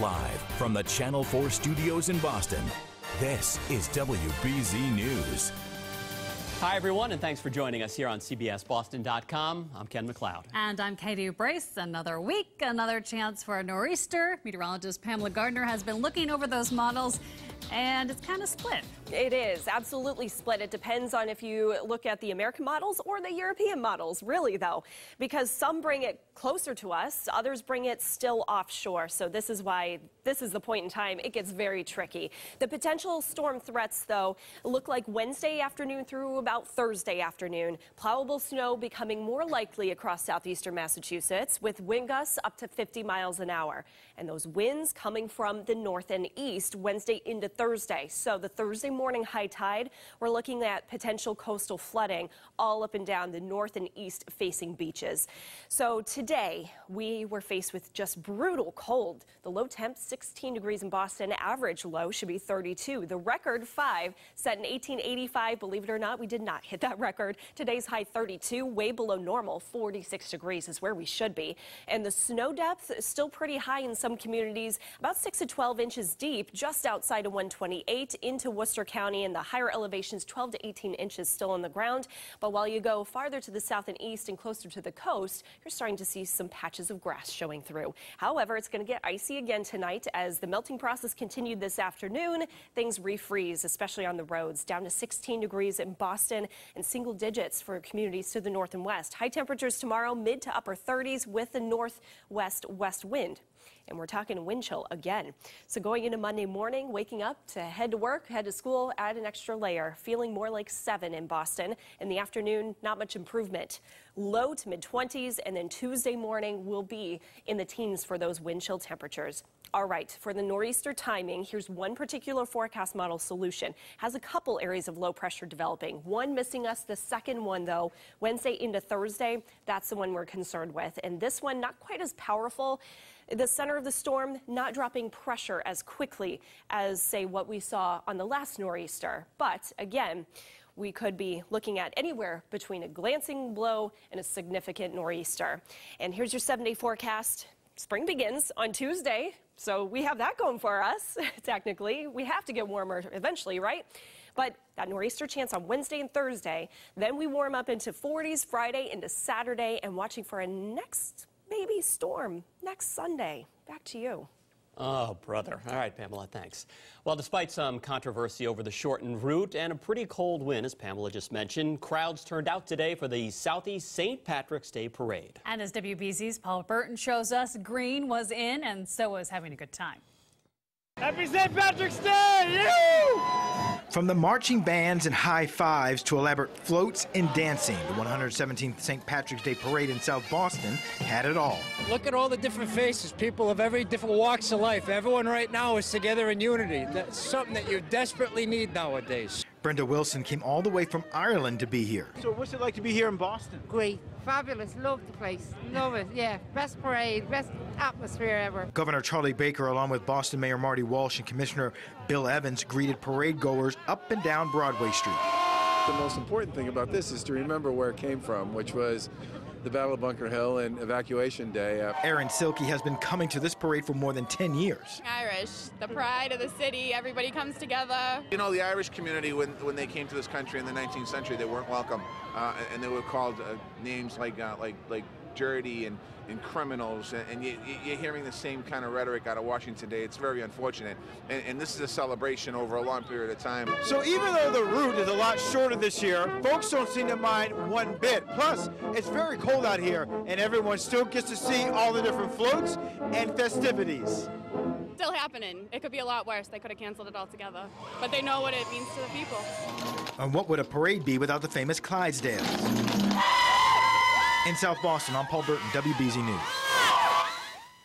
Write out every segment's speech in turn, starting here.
Live from the Channel 4 studios in Boston, this is WBZ News. Hi, everyone, and thanks for joining us here on CBSBoston.com. I'm Ken MacLeod. And I'm Katie Brace. Another week, another chance for a nor'easter. Meteorologist Pamela Gardner has been looking over those models, and it's kind of split. It is absolutely split. It depends on if you look at the American models or the European models, really, though, because some bring it closer to us, others bring it still offshore. So this is why this is the point in time it gets very tricky. The potential storm threats, though, look like Wednesday afternoon through about Thursday afternoon. Plowable snow becoming more likely across southeastern Massachusetts with wind gusts up to 50 miles an hour. And those winds coming from the north and east Wednesday into Thursday. So the Thursday morning high tide, we're looking at potential coastal flooding all up and down the north and east facing beaches. So today we were faced with just brutal cold. The low temp 16 degrees in Boston, average low should be 32. The record 5 set in 1885. Believe it or not, we did not hit that record. Today's high 32, way below normal. 46 degrees is where we should be. And the snow depth is still pretty high in some communities, about 6 to 12 inches deep just outside of 128 into Worcester County, and the higher elevations 12 to 18 inches still on the ground. But while you go farther to the south and east and closer to the coast, you're starting to see some patches of grass showing through. However, it's going to get icy again tonight as the melting process continued this afternoon. Things refreeze, especially on the roads, down to 16 degrees in Boston and single digits for communities to the north and west. High temperatures tomorrow, mid to upper 30s with the northwest west wind. And we're talking wind chill again. So going into Monday morning, waking up to head to work, head to school, add an extra layer. Feeling more like 7 in Boston. In the afternoon, not much improvement. Low to mid-20s, and then Tuesday morning will be in the teens for those wind chill temperatures. All right, for the nor'easter timing, here's one particular forecast model solution. Has a couple areas of low pressure developing. One missing us, the second one, though, Wednesday into Thursday, that's the one we're concerned with. And this one, not quite as powerful. The center of the storm not dropping pressure as quickly as, say, what we saw on the last nor'easter. But, again, we could be looking at anywhere between a glancing blow and a significant nor'easter. And here's your 7-day forecast. Spring begins on Tuesday, so we have that going for us, technically. We have to get warmer eventually, right? But that nor'easter chance on Wednesday and Thursday. Then we warm up into 40s Friday into Saturday, and watching for a next maybe storm next Sunday. Back to you. Oh, brother. All right, Pamela, thanks. Well, despite some controversy over the shortened route and a pretty cold wind, as Pamela just mentioned, crowds turned out today for the Southeast St. Patrick's Day Parade. And as WBZ's Paul Burton shows us, Green was in, and so was having a good time. Happy St. Patrick's Day! Yoo! From the marching bands and high fives to elaborate floats and dancing, the 117th St. Patrick's Day Parade in South Boston had it all. Look at all the different faces, people of every different walks of life. Everyone right now is together in unity. That's something that you desperately need nowadays. Brenda Wilson came all the way from Ireland to be here. So what's it like to be here in Boston? Great. Fabulous. Love the place. Love it. Yeah. Best parade, best atmosphere ever. Governor Charlie Baker, along with Boston Mayor Marty Walsh and Commissioner Bill Evans, greeted parade goers up and down Broadway Street. The most important thing about this is to remember where it came from, which was the Battle of Bunker Hill and Evacuation Day. Erin Silke has been coming to this parade for more than 10 years. Irish, the pride of the city, everybody comes together. You know, the Irish community, when they came to this country in the 19th century, they weren't welcome, and they were called names like dirty and criminals, and you're hearing the same kind of rhetoric out of Washington today. It's very unfortunate, and this is a celebration over a long period of time. So even though the route is a lot shorter this year, folks don't seem to mind one bit. Plus, it's very cold out here, and everyone still gets to see all the different floats and festivities. Still happening. It could be a lot worse. They could have canceled it altogether, but they know what it means to the people. And what would a parade be without the famous Clydesdales? In South Boston, I'm Paul Burton, WBZ News.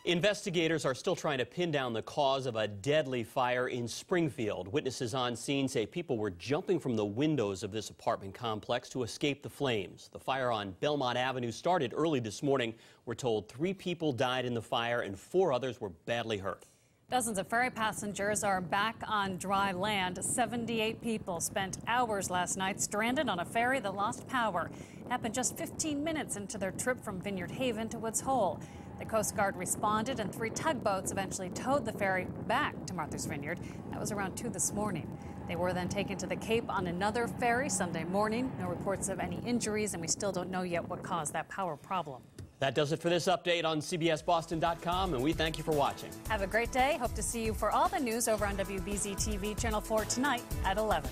Investigators are still trying to pin down the cause of a deadly fire in Springfield. Witnesses on scene say people were jumping from the windows of this apartment complex to escape the flames. The fire on Belmont Avenue started early this morning. We're told 3 people died in the fire and 4 others were badly hurt. Dozens of ferry passengers are back on dry land. 78 people spent hours last night stranded on a ferry that lost power. It happened just 15 minutes into their trip from Vineyard Haven to Woods Hole. The Coast Guard responded, and 3 tugboats eventually towed the ferry back to Martha's Vineyard. That was around 2 this morning. They were then taken to the Cape on another ferry Sunday morning. No reports of any injuries, and we still don't know yet what caused that power problem. That does it for this update on CBSBoston.com, and we thank you for watching. Have a great day. Hope to see you for all the news over on WBZ TV Channel 4 tonight at 11.